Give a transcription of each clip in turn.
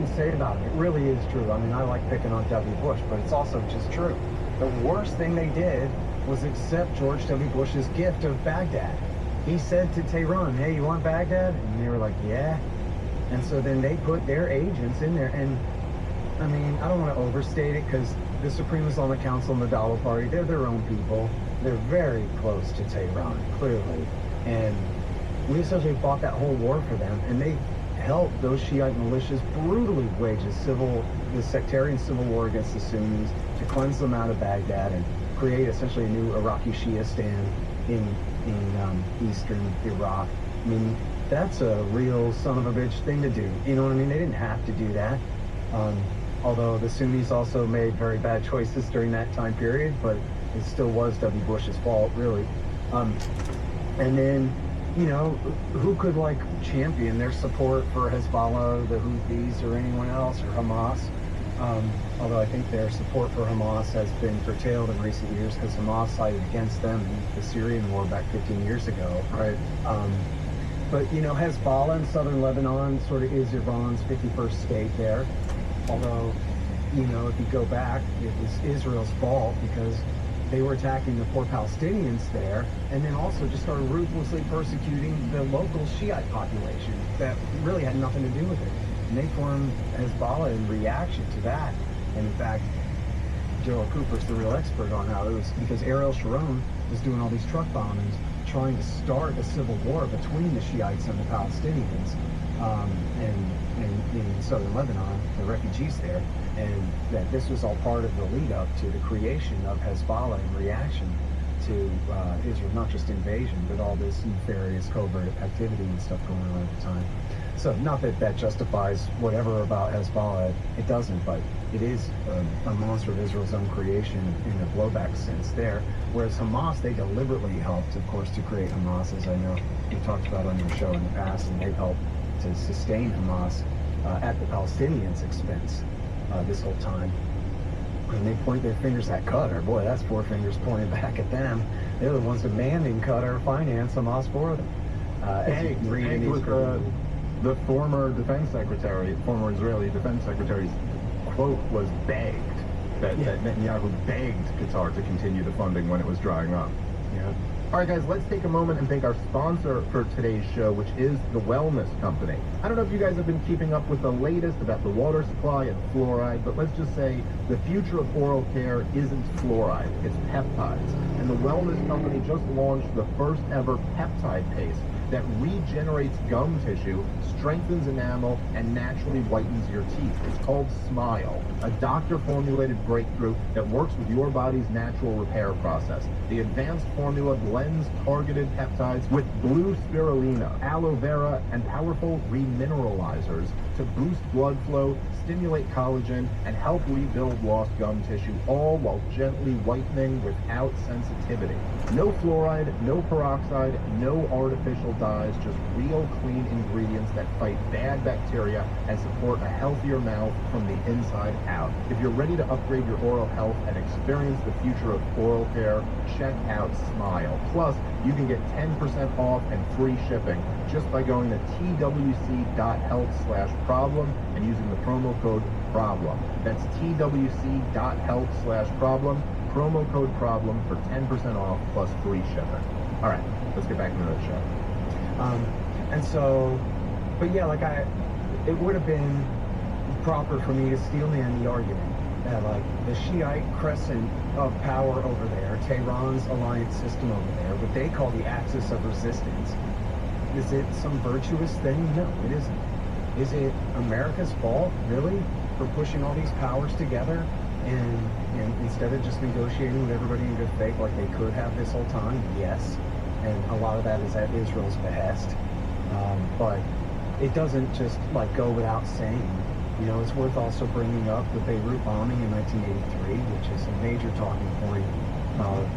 can say about it. It really is true. I mean, I like picking on W. Bush, but it's also just true. The worst thing they did was accept George W. Bush's gift of Baghdad. He said to Tehran, hey, you want Baghdad? And they were like, yeah. And so then they put their agents in there. And I mean, I don't want to overstate it, because the Supreme Islamic Council and the Dawa Party, they're their own people. They're very close to Tehran, clearly. And we essentially fought that whole war for them, and they helped those Shiite militias brutally wage the sectarian civil war against the Sunnis to cleanse them out of Baghdad and create essentially a new Iraqi Shia stand in eastern Iraq. I mean, that's a real son of a bitch thing to do. You know what I mean? They didn't have to do that. Although the Sunnis also made very bad choices during that time period, but it still was W. Bush's fault, really. And then, you know, who could like champion their support for Hezbollah, the Houthis, or anyone else, or Hamas? Although I think their support for Hamas has been curtailed in recent years, because Hamas sided against them in the Syrian war back 15 years ago. Right. But, you know, Hezbollah in southern Lebanon sort of is Iran's 51st state there. Although, you know, if you go back, it was Israel's fault, because they were attacking the poor Palestinians there, and then also just started ruthlessly persecuting the local Shiite population that really had nothing to do with it. And they formed Hezbollah in reaction to that. And in fact, Gerald Cooper's the real expert on how it was, because Ariel Sharon was doing all these truck bombings, trying to start a civil war between the Shiites and the Palestinians, in southern Lebanon, the refugees there, and that this was all part of the lead up to the creation of Hezbollah in reaction to Israel, not just invasion, but all this nefarious covert activity and stuff going on at the time. So not that that justifies whatever about Hezbollah, it doesn't, but it is a monster of Israel's own creation in a blowback sense there. Whereas Hamas, they deliberately helped, of course, to create Hamas, as I know we talked about on your show in the past, and they've helped to sustain Hamas at the Palestinians' expense this whole time. And they point their fingers at Qatar. Boy, that's four fingers pointing back at them. They're the ones demanding Qatar finance Hamas for them. The former defense secretary, former Israeli defense secretary's quote was begged, that Netanyahu begged Qatar to continue the funding when it was drying up. Yeah. All right, guys, let's take a moment and thank our sponsor for today's show, which is The Wellness Company. I don't know if you guys have been keeping up with the latest about the water supply and fluoride, but let's just say the future of oral care isn't fluoride, it's peptides. And The Wellness Company just launched the first ever peptide paste that regenerates gum tissue, strengthens enamel, and naturally whitens your teeth. It's called Smile, a doctor-formulated breakthrough that works with your body's natural repair process. The advanced formula blends targeted peptides with blue spirulina, aloe vera, and powerful remineralizers to boost blood flow, stimulate collagen, and help rebuild lost gum tissue, all while gently whitening without sensitivity. No fluoride, no peroxide, no artificial dyes, just real clean ingredients that fight bad bacteria and support a healthier mouth from the inside out. If you're ready to upgrade your oral health and experience the future of oral care, check out Smile. Plus, you can get 10% off and free shipping just by going to twc.health/problem and using the promo code PROBLEM. That's twc.health/problem, promo code PROBLEM for 10% off plus free shipping. All right, let's get back into the show. And so, but yeah, like it would have been proper for me to steel man the argument that like the Shiite crescent of power over there, Tehran's alliance system over there, what they call the axis of resistance, is it some virtuous thing? No, it isn't. Is it America's fault, really, for pushing all these powers together and instead of just negotiating with everybody in good faith like they could have this whole time? Yes. And a lot of that is at Israel's behest. But it doesn't just like go without saying. You know, it's worth also bringing up the Beirut bombing in 1983, which is a major talking point of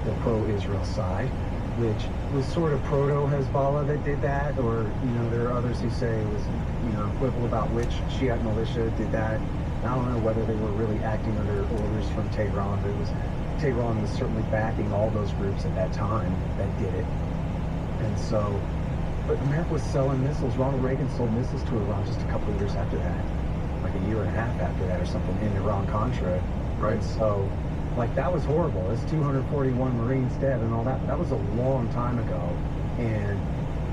the pro-Israel side, which was sort of proto-Hezbollah that did that, or, you know, there are others who say it was, you know, quibble about which Shiite militia did that. I don't know whether they were really acting under orders from Tehran, but Tehran was certainly backing all those groups at that time that did it. And so, But America was selling missiles. Ronald Reagan sold missiles to Iran just a couple of years after that, like a year and a half after that or something, in Iran-Contra. Right. And so, like, that was horrible. There's 241 Marines dead and all that. That was a long time ago. And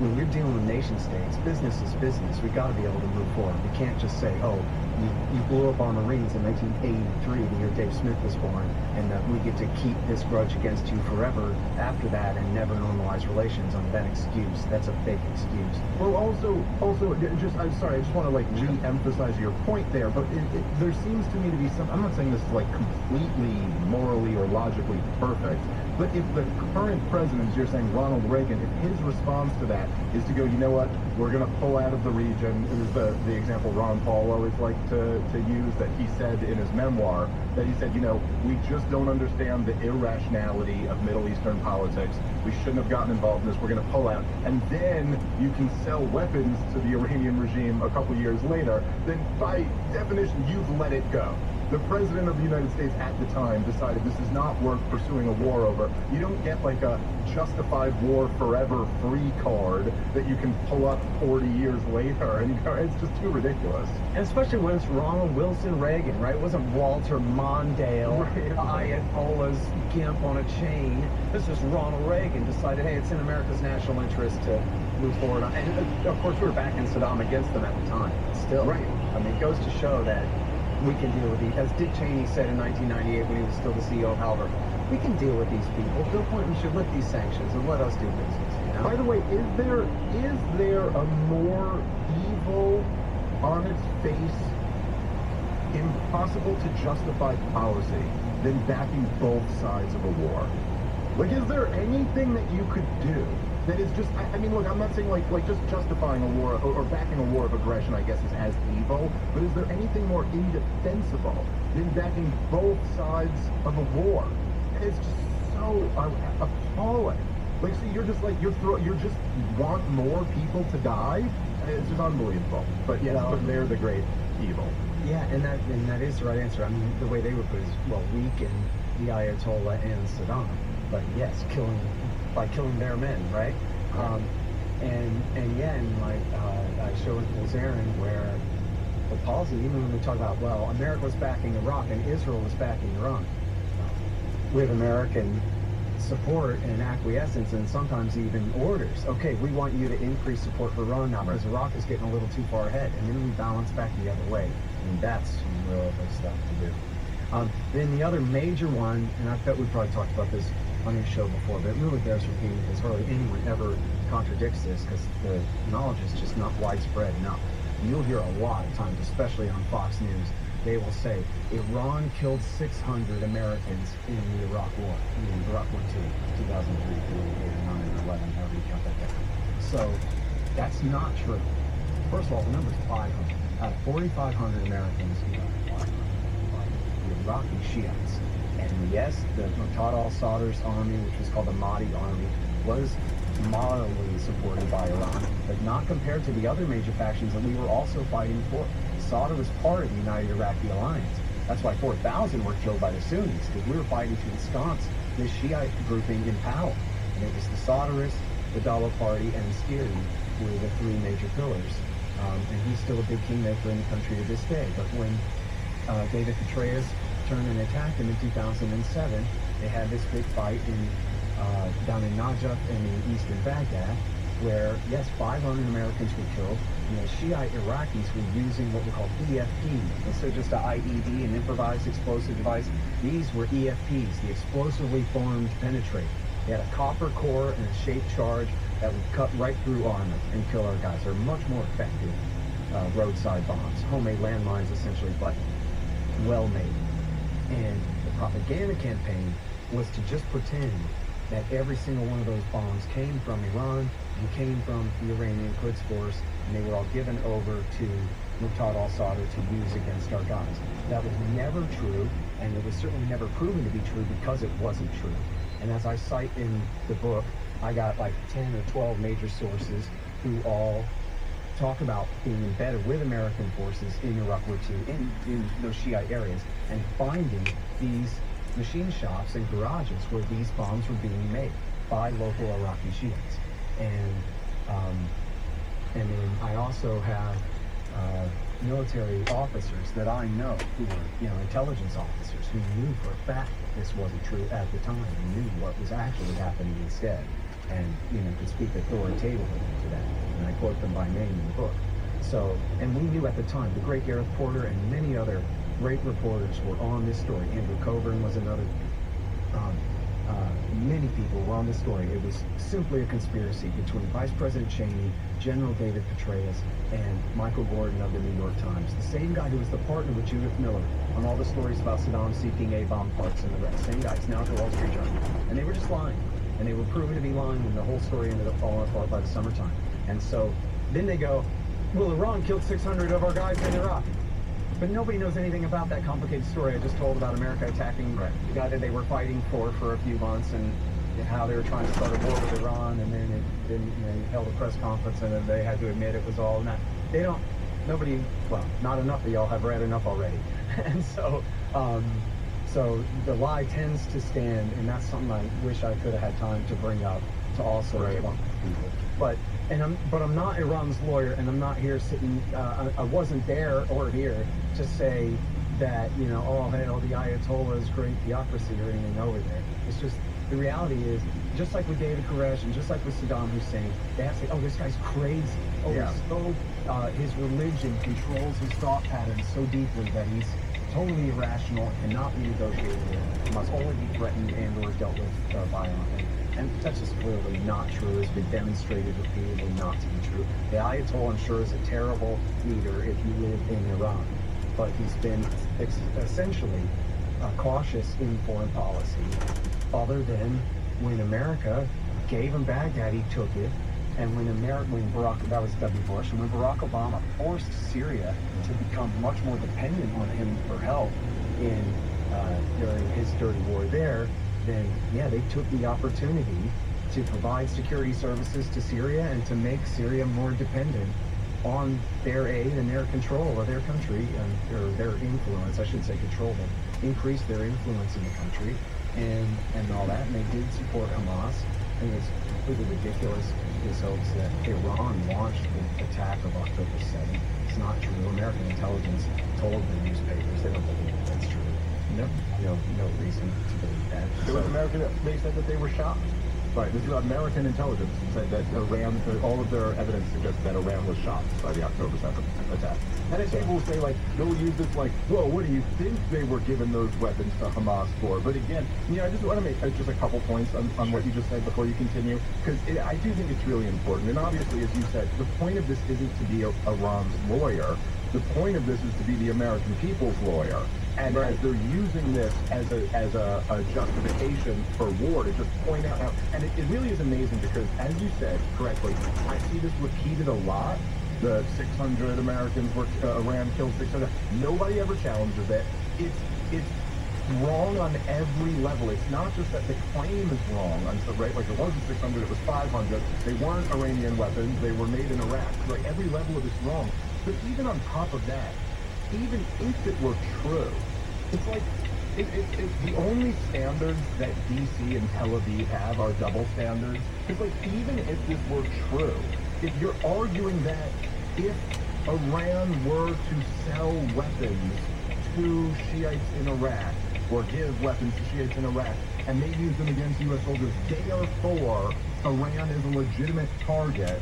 when we're dealing with nation states, business is business. We got to be able to move forward. We can't just say, oh, you blew up our Marines in 1983, the year Dave Smith was born, and that we get to keep this grudge against you forever after that and never normalize relations under that excuse. That's a fake excuse. Well, also, I'm sorry, I just want to like re-emphasize your point there, but there seems to me to be some, I'm not saying this is like completely morally or logically perfect, but if the current president, as you're saying, Ronald Reagan, if his response to that is to go, you know what, we're going to pull out of the region, it was the example Ron Paul always liked to use, that he said in his memoir, that he said, you know, we just don't understand the irrationality of Middle Eastern politics. We shouldn't have gotten involved in this. We're going to pull out. And then you can sell weapons to the Iranian regime a couple years later. Then by definition, you've let it go. The president of the United States at the time decided this is not worth pursuing a war over. You don't get like a justified war forever free card that you can pull up 40 years later. And you know, it's just too ridiculous. And especially when it's Ronald Wilson Reagan, right? It wasn't Walter Mondale, Ayatollah's gimp on a chain. This was Ronald Reagan decided, hey, it's in America's national interest to move forward. And of course, we were backing Saddam against them at the time. Still, right. I mean, it goes to show that we can deal with these, as Dick Cheney said in 1998 when he was still the CEO of Halliburton, we can deal with these people. Bill Clinton should lift these sanctions and let us do business. You know? By the way, is there a more evil, on its face, impossible to justify policy than backing both sides of a war? Like, is there anything that you could do that is just, I mean, look, I'm not saying like just justifying a war or backing a war of aggression, I guess, is as evil, but is there anything more indefensible than backing both sides of a war? It's just so appalling. Like, so you're just like, you're just want more people to die? It's just unbelievable. But yes, but they're the great evil. Yeah, and that is the right answer. I mean, the way they would put it is, well, weaken the Ayatollah and Saddam. But yes, by killing their men, right? And yeah, and like I showed with Aaron where the policy, even when we talk about, well, America was backing Iraq and Israel was backing Iran, with American support and acquiescence and sometimes even orders. Okay, we want you to increase support for Iran now because Iraq is getting a little too far ahead, and then we balance back the other way. And that's some real good stuff to do. Then the other major one, and I bet we probably talked about this on your show before, but it really bears repeating because hardly anyone ever contradicts this because the knowledge is just not widespread enough. You'll hear a lot of times, especially on Fox News, they will say Iran killed 600 Americans in the Iraq War. In Iraq War II, 2003, 2008, 9, 11, however you count that down. So that's not true. First of all, the number's 500. Out of 4,500 Americans, the Iraqi Shiites. And yes, the Muqtada al-Sadr's army, which was called the Mahdi army, was mildly supported by Iran, but not compared to the other major factions that we were also fighting for. Sadr was part of the United Iraqi Alliance. That's why 4,000 were killed by the Sunnis, because we were fighting to ensconce this Shiite grouping in power. And it was the Sadrists, the Dawa Party, and Skiri were the three major pillars. And he's still a big kingmaker in the country to this day. But when David Petraeus turned and attacked him in 2007, they had this big fight down in Najaf and in eastern Baghdad, where, yes, 500 Americans were killed. And the Shiite Iraqis were using what we call EFP. Instead of just an IED, an improvised explosive device, these were EFPs, the explosively formed penetrator. They had a copper core and a shaped charge that would cut right through armor and kill our guys. They're much more effective roadside bombs, homemade landmines essentially, but well-made. And the propaganda campaign was to just pretend that every single one of those bombs came from Iran and came from the Iranian Quds Force, and they were all given over to Muqtada al-Sadr to use against our guys. That was never true, and it was certainly never proven to be true because it wasn't true. And as I cite in the book, I got like 10 or 12 major sources who all talk about being embedded with American forces in Iraq War II, in those Shiite areas, and finding these machine shops and garages where these bombs were being made by local Iraqi Shiites. And And then I also have military officers that I know who were, intelligence officers who knew for a fact that this wasn't true at the time and knew what was actually happening instead. And, could speak authoritatively to that. And I quote them by name in the book. So, and we knew at the time, the great Gareth Porter and many other great reporters were on this story. Andrew Coburn was another. Many people were on this story. It was simply a conspiracy between Vice President Cheney, General David Petraeus, and Michael Gordon of the New York Times, the same guy who was the partner with Judith Miller on all the stories about Saddam seeking A-bomb parts and the rest. Same guy. He's now at the Wall Street Journal. And they were just lying. And they were proven to be lying, and the whole story ended up falling apart by the summertime. And so then they go, well, Iran killed 600 of our guys in Iraq. But nobody knows anything about that complicated story I just told about America attacking the guy that they were fighting for a few months, and how they were trying to start a war with Iran, and then he held a press conference, and then they had to admit it was all not. They don't. Nobody. Well, not enough of y'all have read enough already, and so the lie tends to stand, and that's something I wish I could have had time to bring up to also people. But I'm not Iran's lawyer, and I'm not here sitting. I wasn't there or here to say that oh hell, the Ayatollah's great theocracy or anything over there. It's just the reality is, just like with David Koresh and just like with Saddam Hussein, they have to say, oh, this guy's crazy. Oh, his religion controls his thought patterns so deeply that he's totally irrational and cannot be negotiated with, must only be threatened and or dealt with violently. And that's just clearly not true. It's been demonstrated repeatedly not to be true. The Ayatollah, I'm sure, is a terrible leader if you live in Iran, but he's been essentially cautious in foreign policy, other than when America gave him Baghdad, he took it, and when Barack, that was W. Bush, and when Barack Obama forced Syria to become much more dependent on him for help during his dirty war there, then they took the opportunity to provide security services to Syria and to make Syria more dependent on their aid and their control of their country, or their influence, I should say control them, increase their influence in the country, and all that, and they did support Hamas. I think it's completely ridiculous, this hoax that Iran launched the attack of October 7th. It's not true. American intelligence told the newspapers they don't believe that's true. No reason to believe that. It was American. They said that they were shocked. Right. This is American intelligence said that Iran, all of their evidence suggests that Iran was shocked by the October 7th attack. And then people will say, they'll use this whoa, what do you think they were giving those weapons to Hamas for? But again, I just want to make just a couple points on what you just said before you continue, because I do think it's really important. And obviously, as you said, the point of this isn't to be Iran's lawyer. The point of this is to be the American people's lawyer. And as they're using this as a justification for war, to just point out how, and it really is amazing because, as you said correctly, I see this repeated a lot. The 600 Americans were, Iran killed 600. Nobody ever challenges it. It's wrong on every level. It's not just that the claim is wrong. Right? It wasn't 600, it was 500. They weren't Iranian weapons. They were made in Iraq. Every level of it's wrong. But even on top of that, even if it were true, it's the only standards that DC and Tel Aviv have are double standards. Because even if this were true, if you're arguing that if Iran were to sell weapons to Shiites in Iraq, or give weapons to Shiites in Iraq, and they use them against U.S. soldiers, therefore Iran is a legitimate target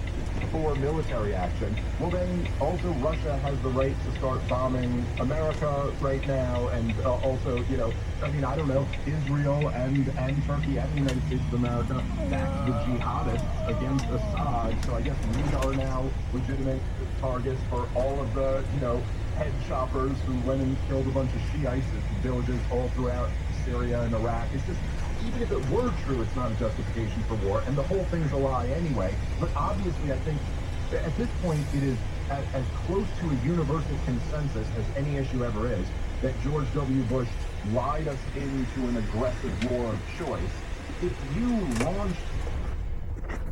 for military action, well then also Russia has the right to start bombing America right now, and also, I don't know, Israel and Turkey and the United States of America back the jihadists against Assad, so I guess we are now legitimate targets for all of the, head choppers who went and killed a bunch of Shiites in villages all throughout Syria and Iraq. It's just, even if it were true, it's not a justification for war, and the whole thing's a lie anyway. But obviously, I think at this point, it is as close to a universal consensus as any issue ever is that George W. Bush lied us into an aggressive war of choice. If you launched